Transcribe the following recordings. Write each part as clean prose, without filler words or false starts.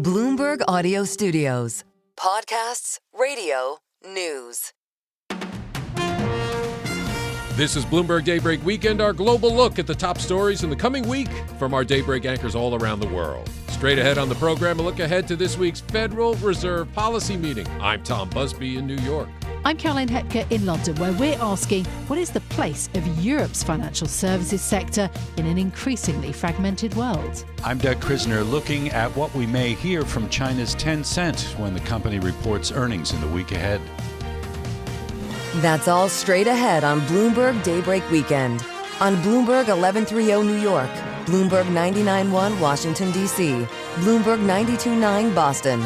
Bloomberg Audio Studios. Podcasts, radio, news. This is Bloomberg Daybreak Weekend, our global look at the top stories in the coming week from our Daybreak anchors all around the world. Straight ahead on the program, a look ahead to this week's Federal Reserve policy meeting. I'm Tom Busby in New York. I'm Caroline Hepker in London, where we're asking what is the place of Europe's financial services sector in an increasingly fragmented world? I'm Doug Krisner, looking at what we may hear from China's Tencent when the company reports earnings in the week ahead. That's all straight ahead on Bloomberg Daybreak Weekend. On Bloomberg 1130 New York, Bloomberg 99.1 Washington, D.C., Bloomberg 92.9 Boston,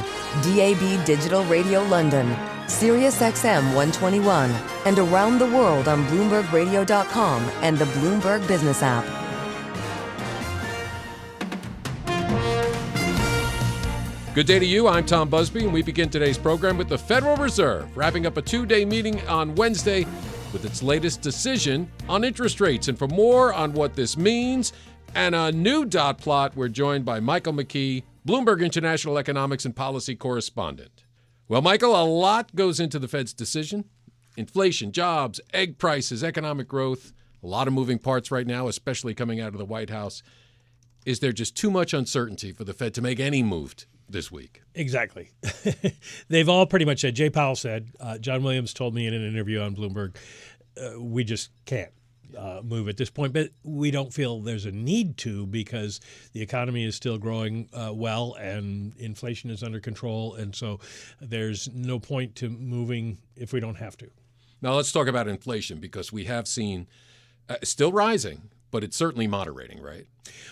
DAB Digital Radio London, Sirius XM 121, and around the world on BloombergRadio.com and the Bloomberg Business app. Good day to you. I'm Tom Busby, and we begin today's program with the Federal Reserve, wrapping up a two-day meeting on Wednesday with its latest decision on interest rates. And for more on what this means and a new dot plot, we're joined by Michael McKee, Bloomberg International Economics and Policy Correspondent. Well, Michael, a lot goes into the Fed's decision. Inflation, jobs, egg prices, economic growth, a lot of moving parts right now, especially coming out of the White House. Is there just too much uncertainty for the Fed to make any move this week? Exactly. They've all pretty much said, Jay Powell said, John Williams told me in an interview on Bloomberg, we just can't move at this point. But we don't feel there's a need to because the economy is still growing well and inflation is under control. And so there's no point to moving if we don't have to. Now let's talk about inflation because we have seen still rising, but it's certainly moderating, right?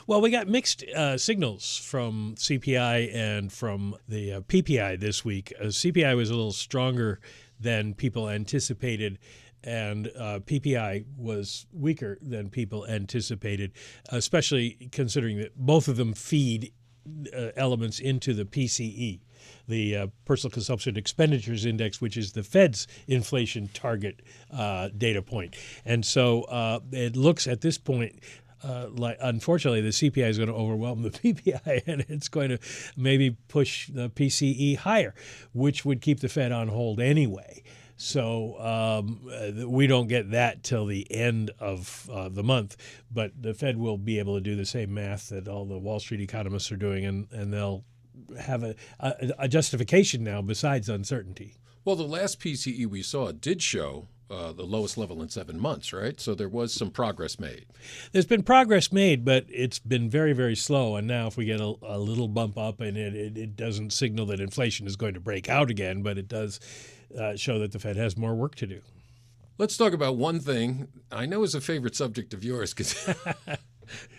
Well, we got mixed signals from CPI and from the PPI this week. CPI was a little stronger than people anticipated, and PPI was weaker than people anticipated, especially considering that both of them feed elements into the PCE, the Personal Consumption Expenditures Index, which is the Fed's inflation target data point. And so it looks at this point like, unfortunately, the CPI is going to overwhelm the PPI, and it's going to maybe push the PCE higher, which would keep the Fed on hold anyway. So we don't get that till the end of the month, but the Fed will be able to do the same math that all the Wall Street economists are doing, and they'll have a justification now besides uncertainty. Well, the last PCE we saw did show the lowest level in 7 months, right? So there was some progress made. There's been progress made, but it's been very, very slow. And now if we get a little bump up, and it doesn't signal that inflation is going to break out again, but it does show that the Fed has more work to do. Let's talk about one thing I know is a favorite subject of yours, because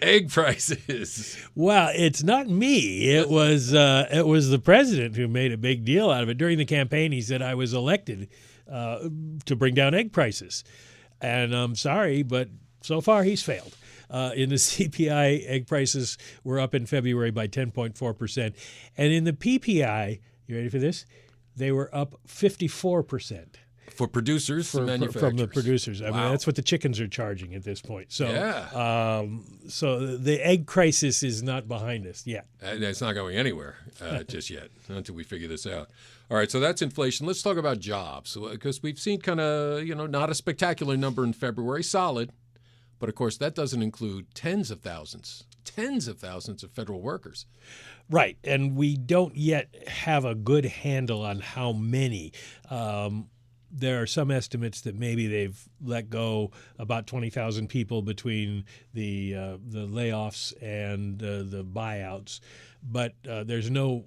egg prices. Well, it's not me. It was the president who made a big deal out of it. During the campaign, he said I was elected to bring down egg prices. And I'm sorry, but so far he's failed. In the CPI, egg prices were up in February by 10.4%. And in the PPI, you ready for this? They were up 54%. For producers, manufacturers. From the producers. I Wow. mean, that's what the chickens are charging at this point. So, yeah. So the egg crisis is not behind us yet. It's not going anywhere just yet until we figure this out. All right, so that's inflation. Let's talk about jobs, because we've seen kind of, not a spectacular number in February, solid. But, of course, that doesn't include tens of thousands of federal workers. Right, and we don't yet have a good handle on how many. There are some estimates that maybe they've let go about 20,000 people between the layoffs and the buyouts, but there's no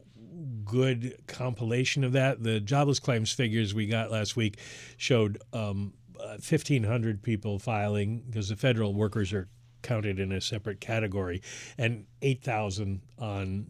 good compilation of that. The jobless claims figures we got last week showed 1,500 people filing because the federal workers are counted in a separate category, and 8,000 on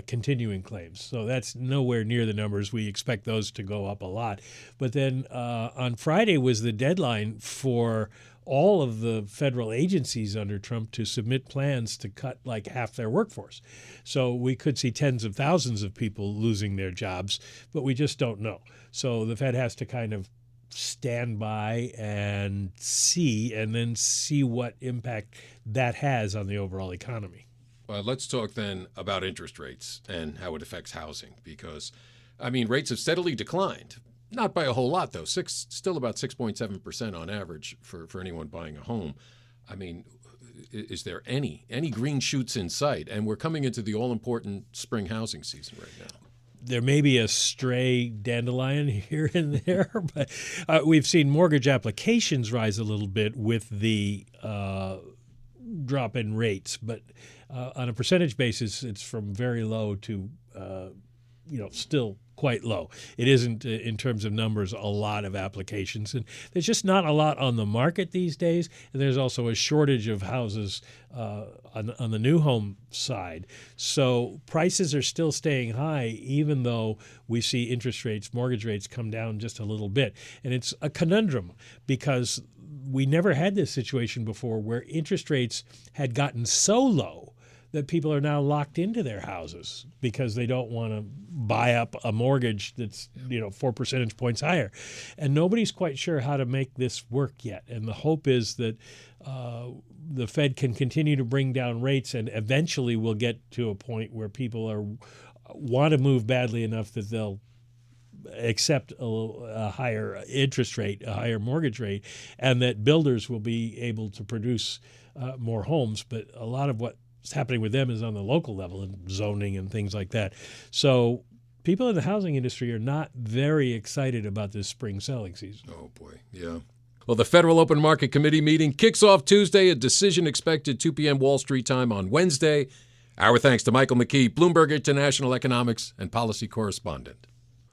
continuing claims. So that's nowhere near the numbers. We expect those to go up a lot. But then on Friday was the deadline for all of the federal agencies under Trump to submit plans to cut like half their workforce. So we could see tens of thousands of people losing their jobs, but we just don't know. So the Fed has to kind of stand by and then see what impact that has on the overall economy. Well, let's talk then about interest rates and how it affects housing, because, rates have steadily declined. Not by a whole lot, though. Still about 6.7% on average for anyone buying a home. Is there any green shoots in sight? And we're coming into the all-important spring housing season right now. There may be a stray dandelion here and there, but we've seen mortgage applications rise a little bit with the drop in rates. But on a percentage basis, it's from very low to still quite low. It isn't, in terms of numbers, a lot of applications. And there's just not a lot on the market these days. And there's also a shortage of houses on the new home side. So prices are still staying high, even though we see interest rates, mortgage rates come down just a little bit. And it's a conundrum because we never had this situation before where interest rates had gotten so low that people are now locked into their houses because they don't want to buy up a mortgage that's 4 percentage points higher. And nobody's quite sure how to make this work yet. And the hope is that the Fed can continue to bring down rates, and eventually we'll get to a point where people want to move badly enough that they'll accept a higher interest rate, a higher mortgage rate, and that builders will be able to produce more homes. But a lot of what's happening with them is on the local level and zoning and things like that. So people in the housing industry are not very excited about this spring selling season. Oh, boy. Yeah. Well, the Federal Open Market Committee meeting kicks off Tuesday, a decision expected 2 p.m. Wall Street time on Wednesday. Our thanks to Michael McKee, Bloomberg International Economics and Policy Correspondent.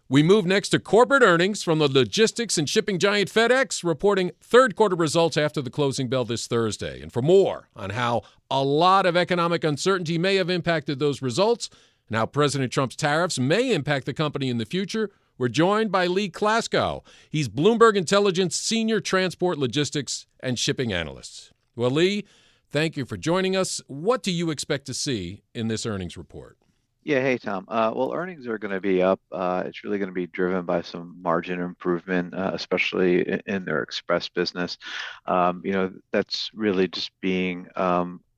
We move next to corporate earnings from the logistics and shipping giant FedEx, reporting third quarter results after the closing bell this Thursday. And for more on how a lot of economic uncertainty may have impacted those results and how President Trump's tariffs may impact the company in the future, we're joined by Lee Klaskow. He's Bloomberg Intelligence Senior Transport, Logistics, and Shipping Analyst. Well, Lee, thank you for joining us. What do you expect to see in this earnings report? Yeah, hey, Tom. Well, earnings are going to be up. It's really going to be driven by some margin improvement, especially in their express business. That's really just being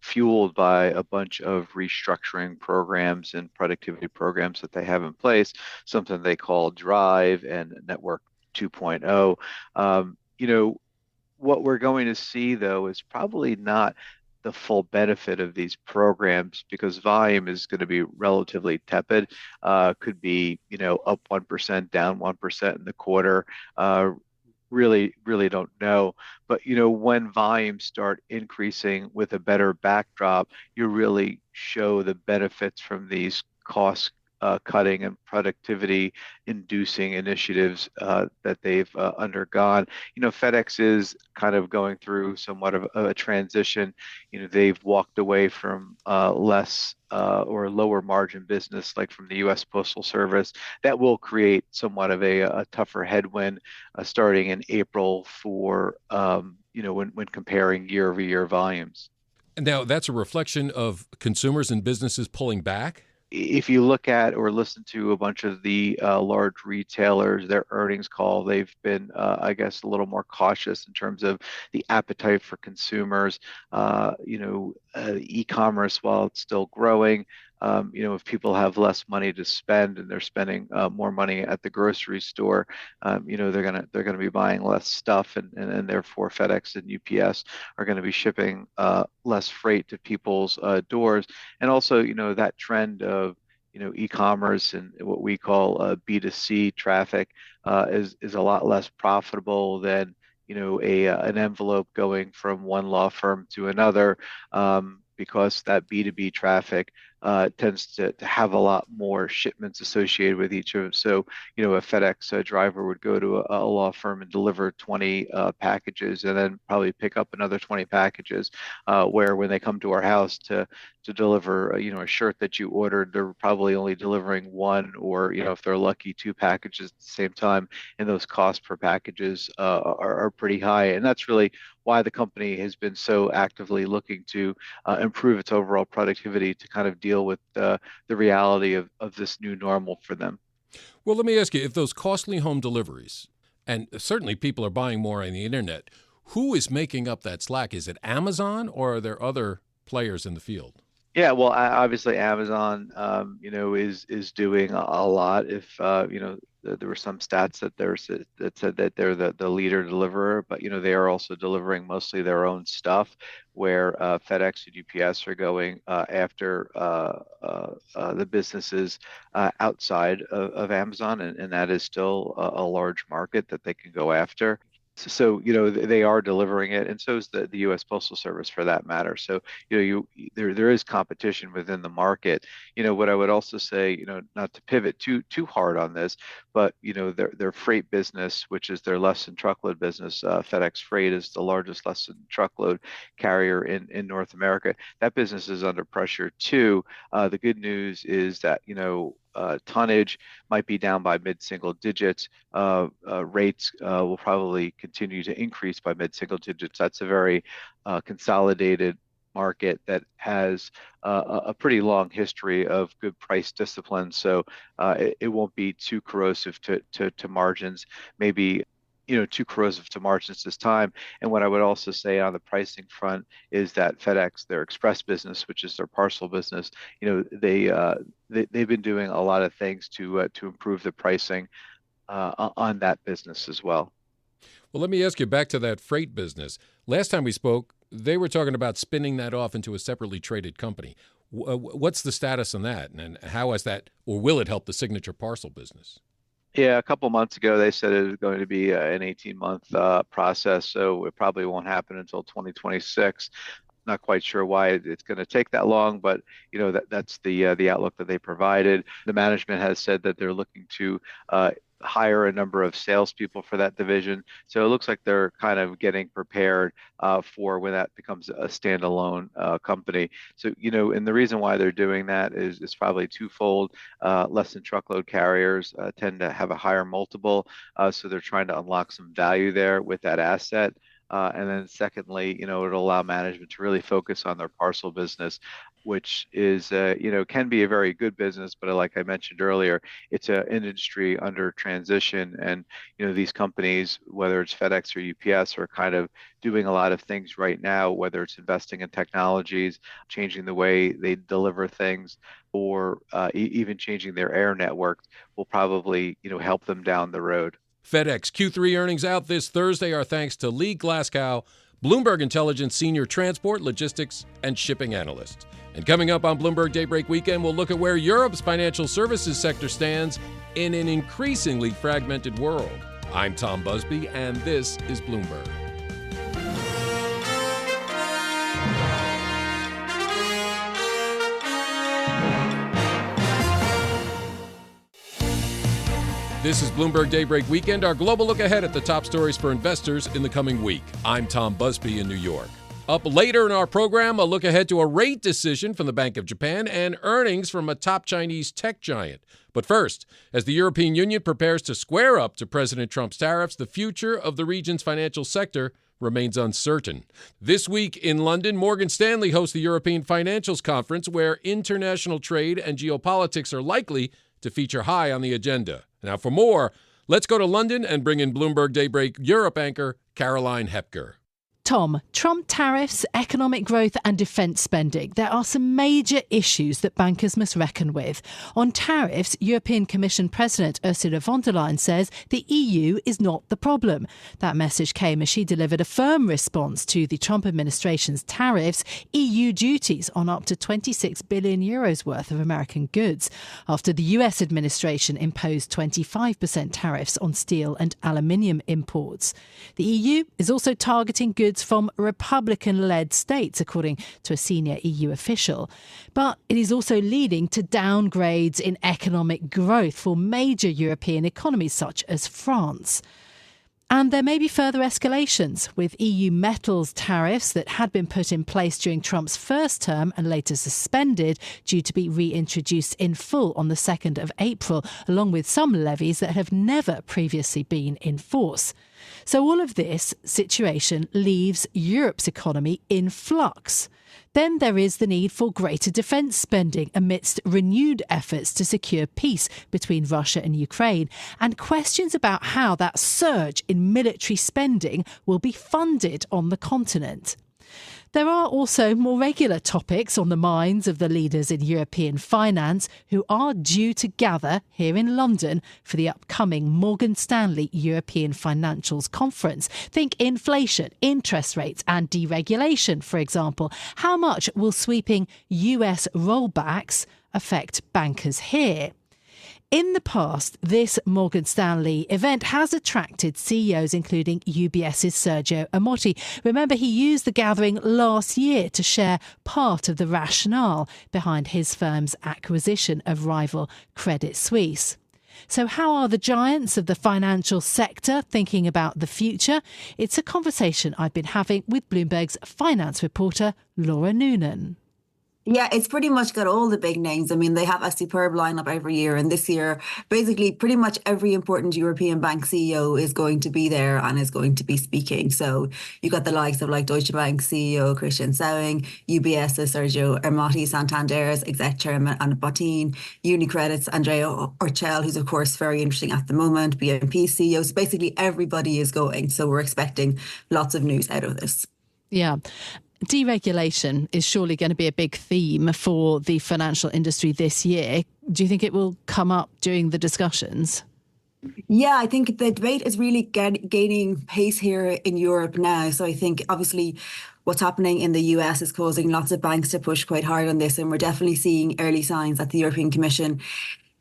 fueled by a bunch of restructuring programs and productivity programs that they have in place, something they call Drive and Network 2.0. What we're going to see, though, is probably not the full benefit of these programs because volume is going to be relatively tepid. Could be, up 1%, down 1% in the quarter. Really don't know. But, when volumes start increasing with a better backdrop, you really show the benefits from these cost cutting and productivity inducing initiatives that they've undergone. FedEx is kind of going through somewhat of a transition. They've walked away from less or lower margin business like from the U.S. Postal Service. That will create somewhat of a tougher headwind starting in April for, when comparing year over year volumes. Now, that's a reflection of consumers and businesses pulling back? If you look at or listen to a bunch of the large retailers, their earnings call, they've been, I guess, a little more cautious in terms of the appetite for consumers. E-commerce, while it's still growing, if people have less money to spend and they're spending more money at the grocery store, they're gonna be buying less stuff, and therefore FedEx and UPS are going to be shipping less freight to people's doors. And also, that trend of e-commerce and what we call B2C traffic is a lot less profitable than an envelope going from one law firm to another, because that B2B traffic tends to have a lot more shipments associated with each of them. So, a FedEx driver would go to a law firm and deliver 20 packages and then probably pick up another 20 packages, where when they come to our house to deliver, a shirt that you ordered, they're probably only delivering one, or, if they're lucky, 2 packages at the same time. And those costs per packages are pretty high. And that's really why the company has been so actively looking to improve its overall productivity to kind of deal with the reality of this new normal for them. Well, let me ask you, if those costly home deliveries, and certainly people are buying more on the internet, who is making up that slack? Is it Amazon, or are there other players in the field? Yeah, well, obviously Amazon, is doing a lot. If there were some stats that said that they're the leader deliverer, but they are also delivering mostly their own stuff, where FedEx and UPS are going after the businesses outside of Amazon, and that is still a large market that they can go after. So, they are delivering it, and so is the U.S. Postal Service for that matter. So, there is competition within the market. What I would also say, not to pivot too hard on this, but their freight business, which is their less than truckload business, FedEx Freight is the largest less than truckload carrier in North America. That business is under pressure too. The good news is that tonnage might be down by mid-single digits. Rates will probably continue to increase by mid-single digits. That's a very consolidated market that has a pretty long history of good price discipline. So it won't be too corrosive to margins. Maybe too corrosive to margins this time. And what I would also say on the pricing front is that FedEx, their express business, which is their parcel business, they've been doing a lot of things to improve the pricing on that business as well. Well, let me ask you back to that freight business. Last time we spoke, they were talking about spinning that off into a separately traded company. What's the status on that, and how has that, or will it help the signature parcel business? Yeah, a couple months ago, they said it was going to be an 18-month process, so it probably won't happen until 2026. Not quite sure why it's going to take that long, but that's the outlook that they provided. The management has said that they're looking to hire a number of salespeople for that division. So it looks like they're kind of getting prepared for when that becomes a standalone company. So, and the reason why they're doing that is probably twofold. Less than truckload carriers tend to have a higher multiple. So they're trying to unlock some value there with that asset. And then secondly, it'll allow management to really focus on their parcel business, which is, can be a very good business. But like I mentioned earlier, it's an industry under transition. And, these companies, whether it's FedEx or UPS, are kind of doing a lot of things right now, whether it's investing in technologies, changing the way they deliver things, or even changing their air network will probably, help them down the road. FedEx Q3 earnings out this Thursday. Our thanks to Lee Glasgow, Bloomberg Intelligence Senior Transport, Logistics, and Shipping Analyst. And coming up on Bloomberg Daybreak Weekend, we'll look at where Europe's financial services sector stands in an increasingly fragmented world. I'm Tom Busby, and this is Bloomberg. This is Bloomberg Daybreak Weekend, our global look ahead at the top stories for investors in the coming week. I'm Tom Busby in New York. Up later in our program, a look ahead to a rate decision from the Bank of Japan and earnings from a top Chinese tech giant. But first, as the European Union prepares to square up to President Trump's tariffs, the future of the region's financial sector remains uncertain. This week in London, Morgan Stanley hosts the European Financials Conference, where international trade and geopolitics are likely to feature high on the agenda. Now, for more, let's go to London and bring in Bloomberg Daybreak Europe anchor Caroline Hepker. Tom, Trump tariffs, economic growth and defence spending. There are some major issues that bankers must reckon with. On tariffs, European Commission President Ursula von der Leyen says the EU is not the problem. That message came as she delivered a firm response to the Trump administration's tariffs, EU duties on up to 26 billion euros worth of American goods, after the US administration imposed 25% tariffs on steel and aluminium imports. The EU is also targeting goods from Republican-led states, according to a senior EU official. But it is also leading to downgrades in economic growth for major European economies such as France. And there may be further escalations, with EU metals tariffs that had been put in place during Trump's first term and later suspended, due to be reintroduced in full on the 2nd of April, along with some levies that have never previously been in force. So all of this situation leaves Europe's economy in flux. Then there is the need for greater defence spending amidst renewed efforts to secure peace between Russia and Ukraine, and questions about how that surge in military spending will be funded on the continent. There are also more regular topics on the minds of the leaders in European finance who are due to gather here in London for the upcoming Morgan Stanley European Financials Conference. Think inflation, interest rates and deregulation, for example. How much will sweeping US rollbacks affect bankers here? In the past, this Morgan Stanley event has attracted CEOs, including UBS's Sergio Amotti. Remember, he used the gathering last year to share part of the rationale behind his firm's acquisition of rival Credit Suisse. So how are the giants of the financial sector thinking about the future? It's a conversation I've been having with Bloomberg's finance reporter, Laura Noonan. Yeah, it's pretty much got all the big names. I mean, they have a superb lineup every year. And this year, basically, pretty much every important European bank CEO is going to be there and is going to be speaking. So you've got the likes of like Deutsche Bank CEO Christian Sewing, UBS's Sergio Ermotti, Santander's exec chairman Anna Botín, UniCredit's Andrea Orcel, who's of course very interesting at the moment, BNP CEO. So basically everybody is going. So we're expecting lots of news out of this. Yeah. Deregulation is surely going to be a big theme for the financial industry this year. Do you think it will come up during the discussions? Yeah, I think the debate is really gaining pace here in Europe now. So I think obviously what's happening in the US is causing lots of banks to push quite hard on this. And we're definitely seeing early signs that the European Commission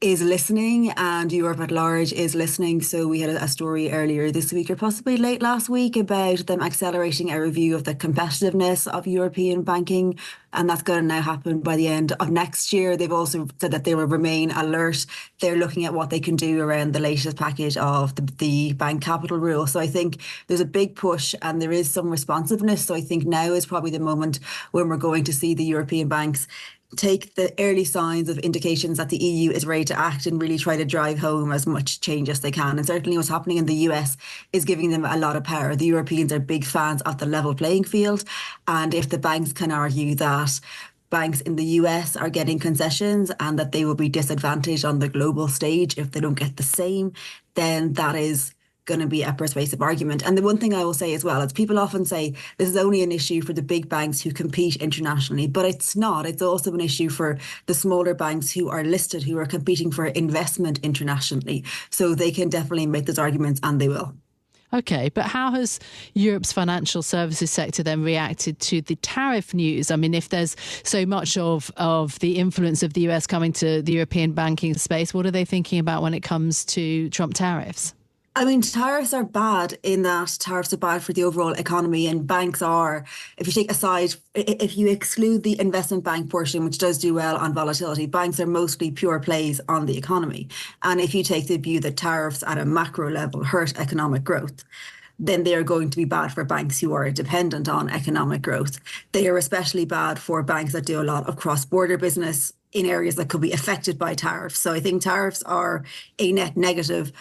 is listening and Europe at large is listening. So we had a story earlier this week or possibly late last week about them accelerating a review of the competitiveness of European banking. And that's going to now happen by the end of next year. They've also said that they will remain alert. They're looking at what they can do around the latest package of the bank capital rule. So I think there's a big push and there is some responsiveness. So I think now is probably the moment when we're going to see the European banks take the early signs of indications that the EU is ready to act and really try to drive home as much change as they can. And certainly what's happening in the US is giving them a lot of power. The Europeans are big fans of the level playing field. And if the banks can argue that banks in the US are getting concessions and that they will be disadvantaged on the global stage if they don't get the same, then that is going to be a persuasive argument. And the one thing I will say as well is people often say this is only an issue for the big banks who compete internationally, but it's not. It's also an issue for the smaller banks who are listed, who are competing for investment internationally. So they can definitely make those arguments and they will. OK, but how has Europe's financial services sector then reacted to the tariff news? I mean, if there's so much of the influence of the US coming to the European banking space, what are they thinking about when it comes to Trump tariffs? I mean, tariffs are bad in that tariffs are bad for the overall economy and banks are, if you exclude the investment bank portion, which does do well on volatility, banks are mostly pure plays on the economy. And if you take the view that tariffs at a macro level hurt economic growth, then they are going to be bad for banks who are dependent on economic growth. They are especially bad for banks that do a lot of cross-border business in areas that could be affected by tariffs. So I think tariffs are a net negative.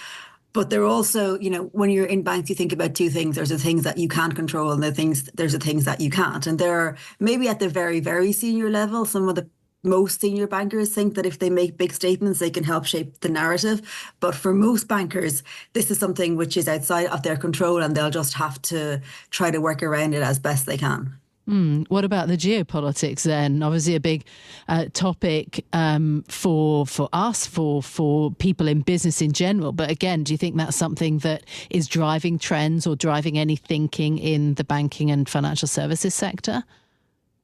But they're also, when you're in banks, you think about two things. There's the things that you can control and there's the things that you can't. And there are maybe at the very, very senior level, some of the most senior bankers think that if they make big statements, they can help shape the narrative. But for most bankers, this is something which is outside of their control and they'll just have to try to work around it as best they can. What about the geopolitics then? Obviously a big topic for us, for people in business in general. But again, do you think that's something that is driving trends or driving any thinking in the banking and financial services sector?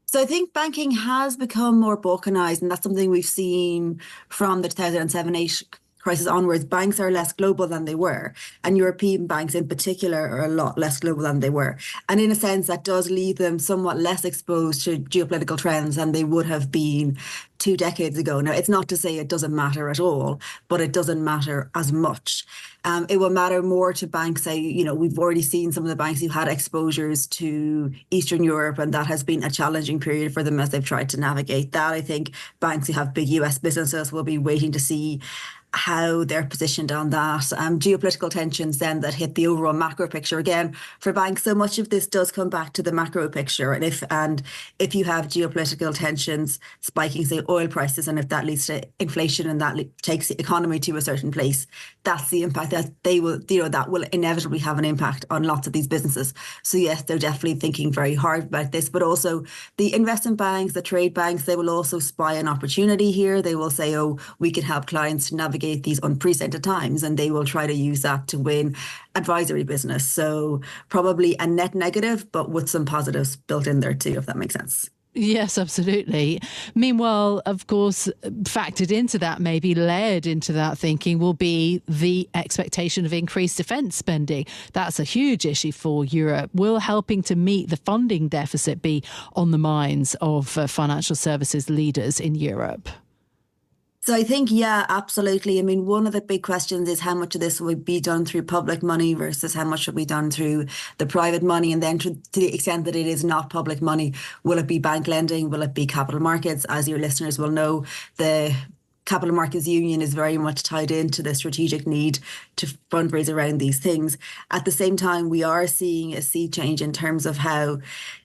So I think banking has become more balkanized, and that's something we've seen from the 2007-8 crisis onwards. Banks are less global than they were, and European banks in particular are a lot less global than they were. And in a sense, that does leave them somewhat less exposed to geopolitical trends than they would have been 2 decades ago. Now, it's not to say it doesn't matter at all, but it doesn't matter as much. It will matter more to banks. We've already seen some of the banks who had exposures to Eastern Europe, and that has been a challenging period for them as they've tried to navigate that. I think banks who have big US businesses will be waiting to see how they're positioned on that. Geopolitical tensions then that hit the overall macro picture. Again, for banks, so much of this does come back to the macro picture. And if you have geopolitical tensions spiking, say, oil prices, and if that leads to inflation and that takes the economy to a certain place, that's the impact that they will, that will inevitably have an impact on lots of these businesses. So yes, they're definitely thinking very hard about this, but also the investment banks, the trade banks, they will also spy an opportunity here. They will say, oh, we can help clients navigate these unprecedented times, and they will try to use that to win advisory business. So probably a net negative, but with some positives built in there too, if that makes sense. Yes, absolutely. Meanwhile, of course, factored into that, maybe layered into that thinking, will be the expectation of increased defence spending. That's a huge issue for Europe. Will helping to meet the funding deficit be on the minds of financial services leaders in Europe? So I think, yeah, absolutely. I mean, one of the big questions is how much of this will be done through public money versus how much will be done through the private money. And then to the extent that it is not public money, will it be bank lending? Will it be capital markets? As your listeners will know, the Capital Markets Union is very much tied into the strategic need to fundraise around these things. At the same time, we are seeing a sea change in terms of how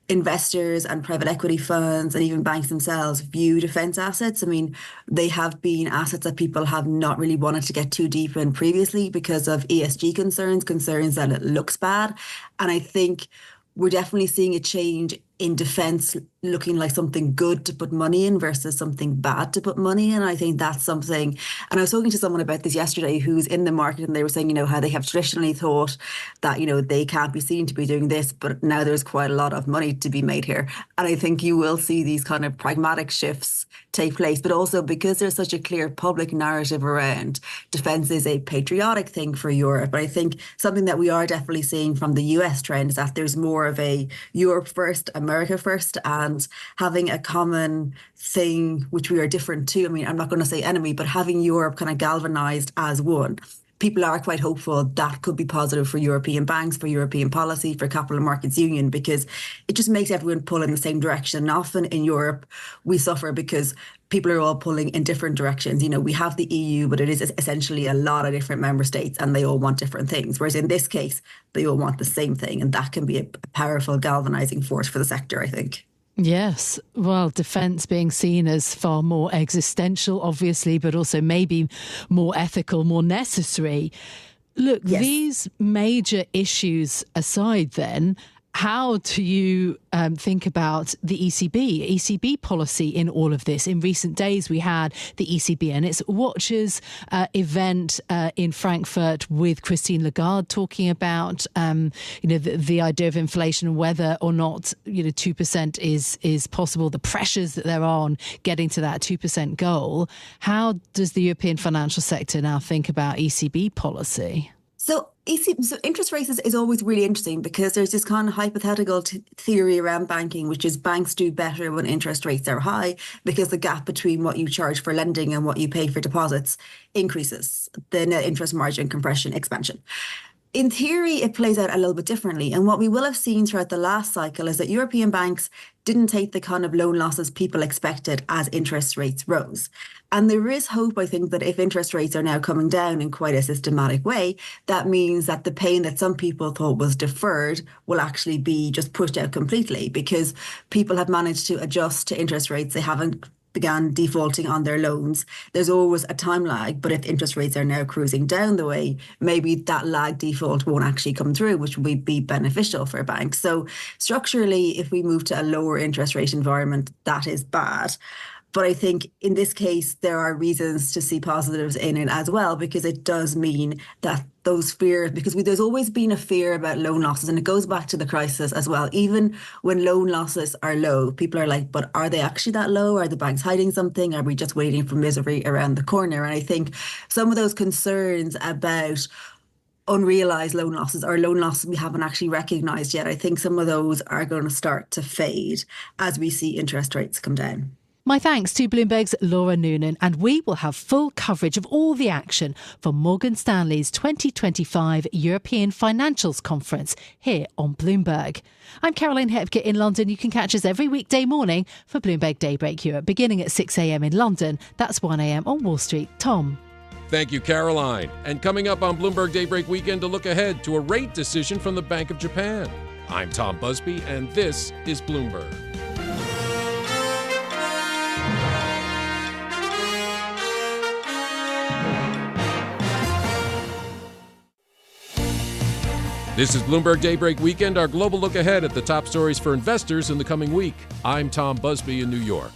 investors and private equity funds and even banks themselves view defence assets. I mean, they have been assets that people have not really wanted to get too deep in previously because of ESG concerns that it looks bad. And I think we're definitely seeing a change in defence looking like something good to put money in versus something bad to put money in. I think that's something, and I was talking to someone about this yesterday who's in the market, and they were saying, how they have traditionally thought that, they can't be seen to be doing this, but now there's quite a lot of money to be made here. And I think you will see these kind of pragmatic shifts take place, but also because there's such a clear public narrative around defence is a patriotic thing for Europe. But I think something that we are definitely seeing from the US trend is that there's more of a Europe first, America first, and having a common thing which we are different to. I mean, I'm not going to say enemy, but having Europe kind of galvanized as one. People are quite hopeful that could be positive for European banks, for European policy, for Capital Markets Union, because it just makes everyone pull in the same direction. And often in Europe, we suffer because people are all pulling in different directions. We have the EU, but it is essentially a lot of different member states and they all want different things. Whereas in this case, they all want the same thing. And that can be a powerful galvanizing force for the sector, I think. Yes, well, defence being seen as far more existential, obviously, but also maybe more ethical, more necessary. Look, yes. These major issues aside then, how do you think about the ECB policy in all of this? In recent days, we had the ECB and its Watchers event in Frankfurt with Christine Lagarde talking about, the idea of inflation and whether or not, 2% is possible, the pressures that there are on getting to that 2% goal. How does the European financial sector now think about ECB policy? So interest rates is always really interesting because there's this kind of hypothetical theory around banking, which is banks do better when interest rates are high because the gap between what you charge for lending and what you pay for deposits increases, the net interest margin compression expansion. In theory, it plays out a little bit differently. And what we will have seen throughout the last cycle is that European banks didn't take the kind of loan losses people expected as interest rates rose. And there is hope, I think, that if interest rates are now coming down in quite a systematic way, that means that the pain that some people thought was deferred will actually be just pushed out completely because people have managed to adjust to interest rates. They haven't began defaulting on their loans. There's always a time lag, but if interest rates are now cruising down the way, maybe that lag default won't actually come through, which would be beneficial for banks. So structurally, if we move to a lower interest rate environment, that is bad. But I think in this case, there are reasons to see positives in it as well, because it does mean that those fears, because there's always been a fear about loan losses, and it goes back to the crisis as well. Even when loan losses are low, people are like, but are they actually that low? Are the banks hiding something? Are we just waiting for misery around the corner? And I think some of those concerns about unrealized loan losses or loan losses we haven't actually recognized yet, I think some of those are going to start to fade as we see interest rates come down. My thanks to Bloomberg's Laura Noonan, and we will have full coverage of all the action for Morgan Stanley's 2025 European Financials Conference here on Bloomberg. I'm Caroline Hepke in London. You can catch us every weekday morning for Bloomberg Daybreak Europe, beginning at 6 a.m. in London. That's 1 a.m. on Wall Street. Tom. Thank you, Caroline. And coming up on Bloomberg Daybreak Weekend, to look ahead to a rate decision from the Bank of Japan. I'm Tom Busby, and this is Bloomberg. This is Bloomberg Daybreak Weekend, our global look ahead at the top stories for investors in the coming week. I'm Tom Busby in New York.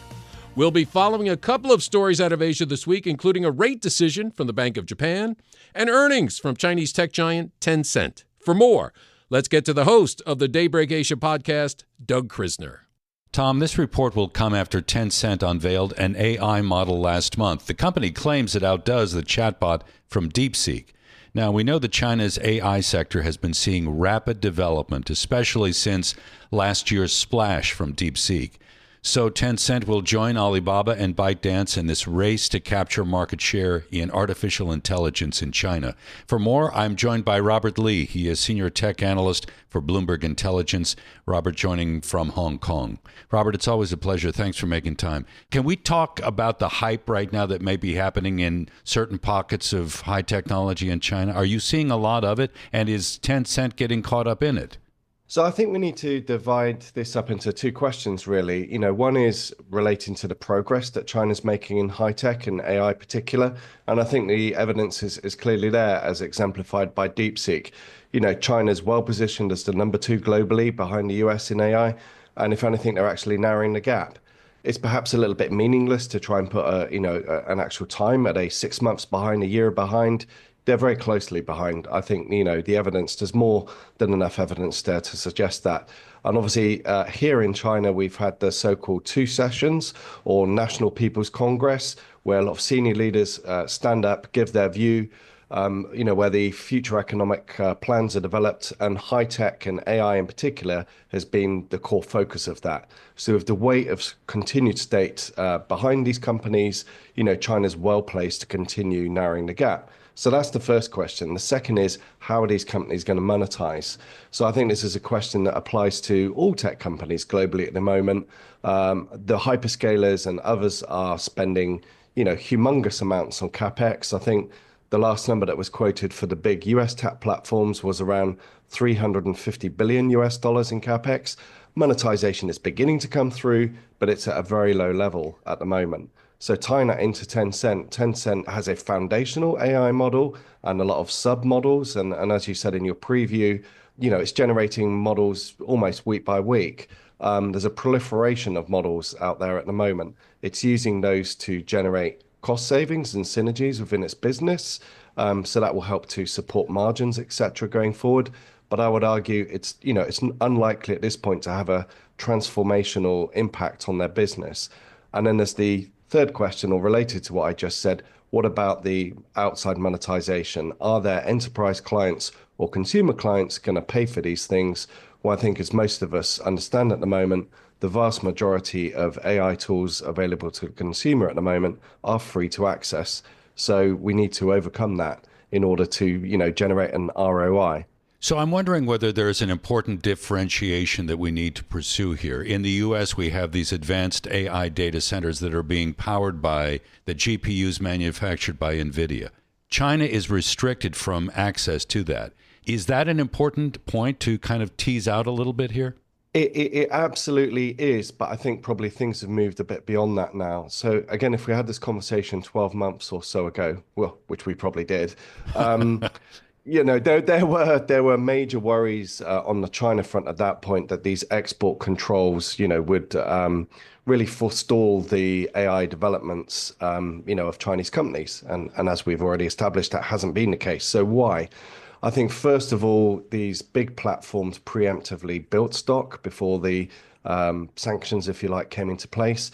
We'll be following a couple of stories out of Asia this week, including a rate decision from the Bank of Japan and earnings from Chinese tech giant Tencent. For more, let's get to the host of the Daybreak Asia podcast, Doug Krisner. Tom, this report will come after Tencent unveiled an AI model last month. The company claims it outdoes the chatbot from DeepSeek. Now, we know that China's AI sector has been seeing rapid development, especially since last year's splash from DeepSeek. So Tencent will join Alibaba and ByteDance in this race to capture market share in artificial intelligence in China. For more, I'm joined by Robert Lee. He is senior tech analyst for Bloomberg Intelligence. Robert joining from Hong Kong. Robert, it's always a pleasure. Thanks for making time. Can we talk about the hype right now that may be happening in certain pockets of high technology in China? Are you seeing a lot of it? And is Tencent getting caught up in it? So I think we need to divide this up into two questions, really. One is relating to the progress that China's making in high tech and AI particular. And I think the evidence is clearly there, as exemplified by DeepSeek. China's well positioned as the number 2 globally behind the US in AI. And if anything, they're actually narrowing the gap. It's perhaps a little bit meaningless to try and put an actual time at a 6 months behind, a year behind. They're very closely behind. I think, the evidence, there's more than enough evidence there to suggest that. And obviously, here in China, we've had the so-called 2 sessions or National People's Congress, where a lot of senior leaders stand up, give their view, where the future economic plans are developed, and high tech and AI in particular has been the core focus of that. So with the weight of continued state behind these companies, China's well placed to continue narrowing the gap. So that's the first question. The second is, how are these companies going to monetize? So I think this is a question that applies to all tech companies globally at the moment. The hyperscalers and others are spending, humongous amounts on CapEx. I think the last number that was quoted for the big US tech platforms was around $350 billion US dollars in CapEx. Monetization is beginning to come through, but it's at a very low level at the moment. So tying that into Tencent, Tencent has a foundational AI model and a lot of sub-models. And as you said in your preview, it's generating models almost week by week. There's a proliferation of models out there at the moment. It's using those to generate cost savings and synergies within its business. So that will help to support margins, et cetera, going forward. But I would argue it's unlikely at this point to have a transformational impact on their business. And then there's the third question, or related to what I just said, what about the outside monetization? Are there enterprise clients or consumer clients going to pay for these things? Well, I think as most of us understand at the moment, the vast majority of AI tools available to the consumer at the moment are free to access. So we need to overcome that in order to, generate an ROI. So I'm wondering whether there's an important differentiation that we need to pursue here. In the U.S., we have these advanced AI data centers that are being powered by the GPUs manufactured by NVIDIA. China is restricted from access to that. Is that an important point to kind of tease out a little bit here? It absolutely is, but I think probably things have moved a bit beyond that now. So again, if we had this conversation 12 months or so ago, well, which we probably did, there were major worries on the China front at that point that these export controls, would really forestall the AI developments, of Chinese companies. And as we've already established, that hasn't been the case. So why? I think, first of all, these big platforms preemptively built stock before the sanctions, if you like, came into place.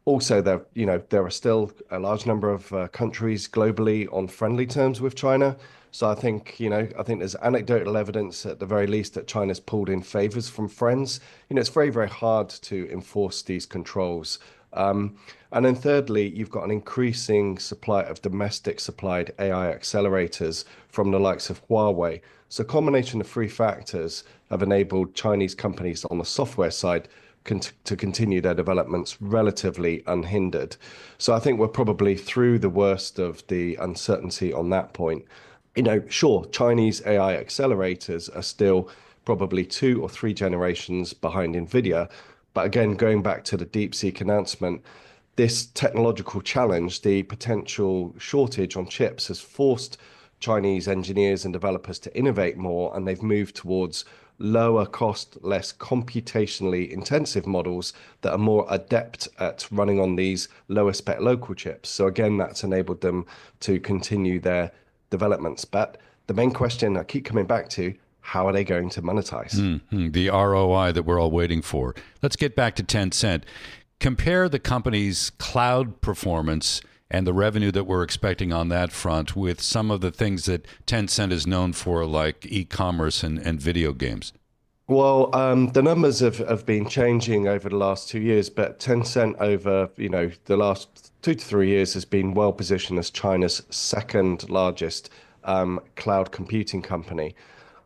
Also, there are still a large number of countries globally on friendly terms with China. So I think there's anecdotal evidence at the very least that China's pulled in favors from friends. It's very, very hard to enforce these controls. And then thirdly, you've got an increasing supply of domestic supplied AI accelerators from the likes of Huawei. So a combination of three factors have enabled Chinese companies on the software side to continue their developments relatively unhindered. So I think we're probably through the worst of the uncertainty on that point. Sure, Chinese AI accelerators are still probably 2 or 3 generations behind NVIDIA. But again, going back to the DeepSeek announcement, this technological challenge, the potential shortage on chips, has forced Chinese engineers and developers to innovate more, and they've moved towards lower cost, less computationally intensive models that are more adept at running on these lower spec local chips. So again, that's enabled them to continue their developments. But the main question I keep coming back to, how are they going to monetize? The ROI that we're all waiting for. Let's get back to Tencent. Compare the company's cloud performance and the revenue that we're expecting on that front with some of the things that Tencent is known for, like e-commerce and video games. Well, the numbers have been changing over the last 2 years, but Tencent over the last 2 to 3 years has been well positioned as China's second largest cloud computing company.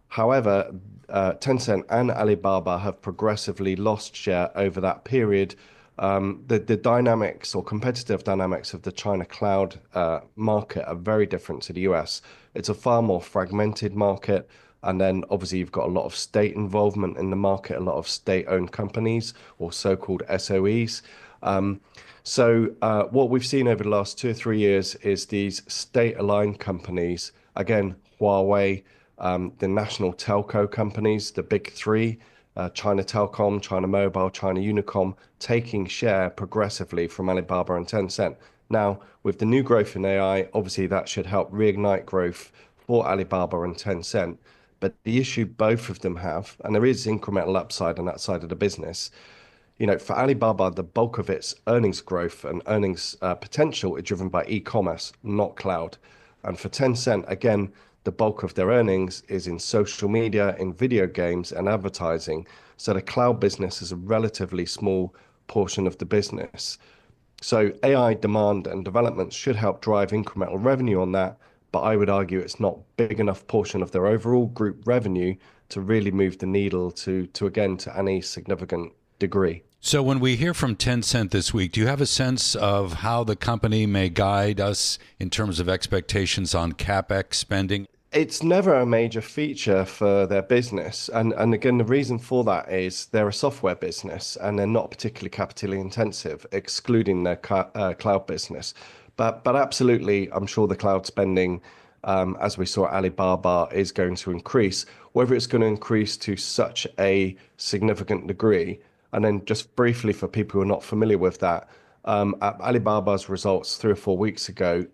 However, Tencent and Alibaba have progressively lost share over that period. The dynamics or competitive dynamics of the China cloud market are very different to the US. It's a far more fragmented market. And then obviously you've got a lot of state involvement in the market, a lot of state-owned companies or so-called SOEs. So what we've seen over the last 2 or 3 years is these state-aligned companies, again, Huawei, the national telco companies, the big three, China Telecom, China Mobile, China Unicom, taking share progressively from Alibaba and Tencent. Now, with the new growth in AI, obviously that should help reignite growth for Alibaba and Tencent. But the issue both of them have, and there is incremental upside on that side of the business, for Alibaba, the bulk of its earnings growth and earnings potential is driven by e-commerce, not cloud. And for Tencent, again, the bulk of their earnings is in social media, in video games and advertising. So the cloud business is a relatively small portion of the business. So AI demand and development should help drive incremental revenue on that. But I would argue it's not big enough portion of their overall group revenue to really move the needle to any significant degree. So when we hear from Tencent this week, do you have a sense of how the company may guide us in terms of expectations on CapEx spending? It's never a major feature for their business. And again, the reason for that is they're a software business and they're not particularly capitally intensive, excluding their cloud business. But absolutely, I'm sure the cloud spending, as we saw at Alibaba, is going to increase. Whether it's going to increase to such a significant degree, and then just briefly for people who are not familiar with that, at Alibaba's results 3 or 4 weeks ago,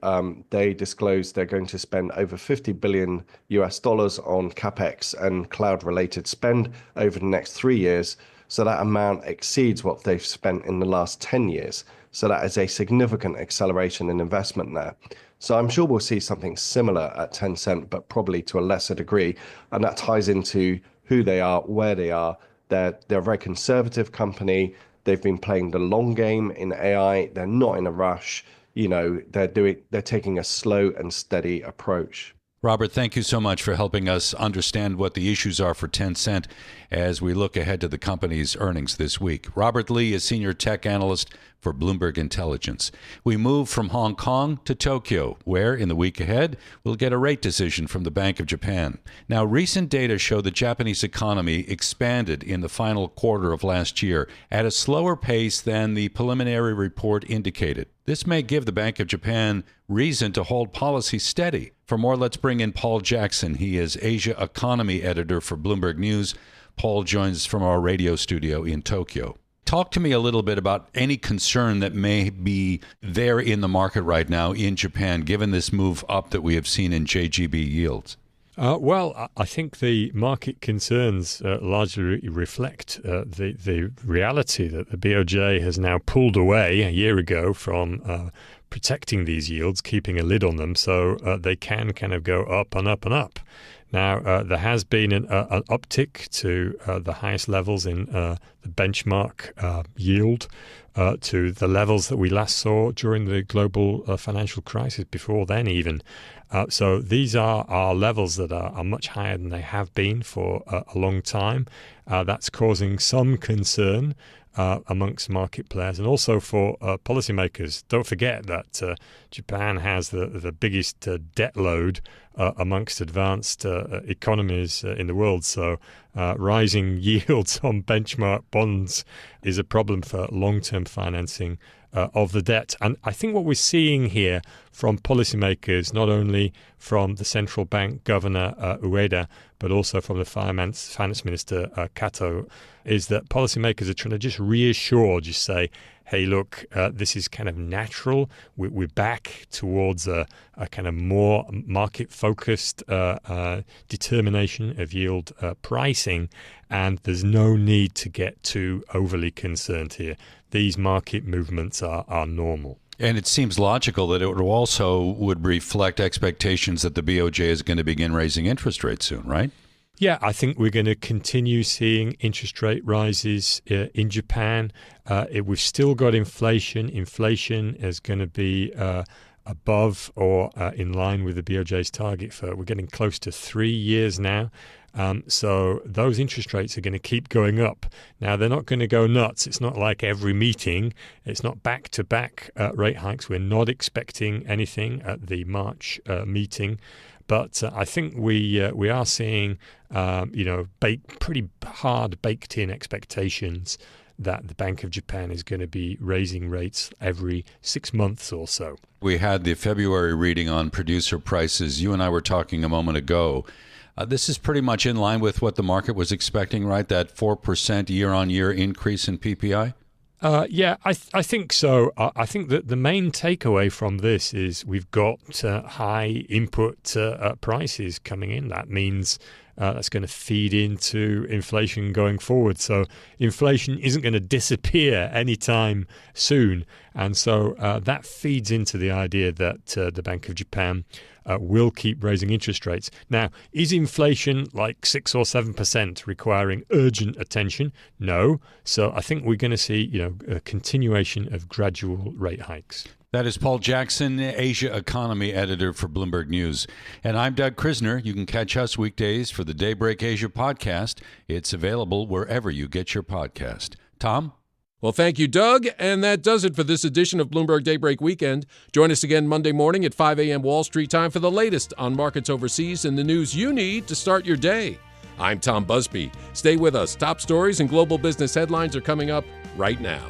they disclosed they're going to spend over $50 billion on CapEx and cloud-related spend over the next 3 years. So that amount exceeds what they've spent in the last 10 years. So that is a significant acceleration in investment there. So I'm sure we'll see something similar at Tencent, but probably to a lesser degree. And that ties into who they are, where they are. They're a very conservative company. They've been playing the long game in AI. They're not in a rush. They're taking a slow and steady approach. Robert, thank you so much for helping us understand what the issues are for Tencent as we look ahead to the company's earnings this week. Robert Lee is senior tech analyst for Bloomberg Intelligence. We move from Hong Kong to Tokyo, where in the week ahead, we'll get a rate decision from the Bank of Japan. Now, recent data show the Japanese economy expanded in the final quarter of last year at a slower pace than the preliminary report indicated. This may give the Bank of Japan reason to hold policy steady. For more, let's bring in Paul Jackson. He is Asia Economy Editor for Bloomberg News. Paul joins us from our radio studio in Tokyo. Talk to me a little bit about any concern that may be there in the market right now in Japan, given this move up that we have seen in JGB yields. Well, I think the market concerns largely reflect the reality that the BOJ has now pulled away a year ago from protecting these yields, keeping a lid on them so they can kind of go up and up and up. Now, there has been an uptick to the highest levels in the benchmark yield to the levels that we last saw during the global financial crisis, before then even. So these are levels that are much higher than they have been for a long time. That's causing some concern amongst market players and also for policymakers. Don't forget that Japan has the biggest debt load amongst advanced economies in the world. So rising yields on benchmark bonds is a problem for long-term financing of the debt. And I think what we're seeing here from policymakers, not only from the central bank governor Ueda, but also from the finance minister Kato, is that policymakers are trying to just reassure, just say, hey, look, this is kind of natural. We're back towards a kind of more market-focused determination of yield pricing, and there's no need to get too overly concerned here. These market movements are normal. And it seems logical that it would reflect expectations that the BOJ is going to begin raising interest rates soon, right? Yeah, I think we're going to continue seeing interest rate rises in Japan. We've still got inflation. Inflation is going to be above or in line with the BOJ's target we're getting close to 3 years now. So those interest rates are going to keep going up. Now, they're not going to go nuts. It's not like every meeting. It's not back-to-back rate hikes. We're not expecting anything at the March meeting. But I think we are seeing, pretty hard baked-in expectations that the Bank of Japan is going to be raising rates every 6 months or so. We had the February reading on producer prices. You and I were talking a moment ago. This is pretty much in line with what the market was expecting, right? That 4% year-on-year increase in PPI? Yeah, I think so. I think that the main takeaway from this is we've got high input prices coming in. That means that's going to feed into inflation going forward. So inflation isn't going to disappear anytime soon. And so that feeds into the idea that the Bank of Japan will keep raising interest rates. Now, is inflation like 6 or 7% requiring urgent attention? No. So I think we're going to see, a continuation of gradual rate hikes. That is Paul Jackson, Asia Economy Editor for Bloomberg News. And I'm Doug Krisner. You can catch us weekdays for the Daybreak Asia podcast. It's available wherever you get your podcast. Tom? Well, thank you, Doug. And that does it for this edition of Bloomberg Daybreak Weekend. Join us again Monday morning at 5 a.m. Wall Street time for the latest on markets overseas and the news you need to start your day. I'm Tom Busby. Stay with us. Top stories and global business headlines are coming up right now.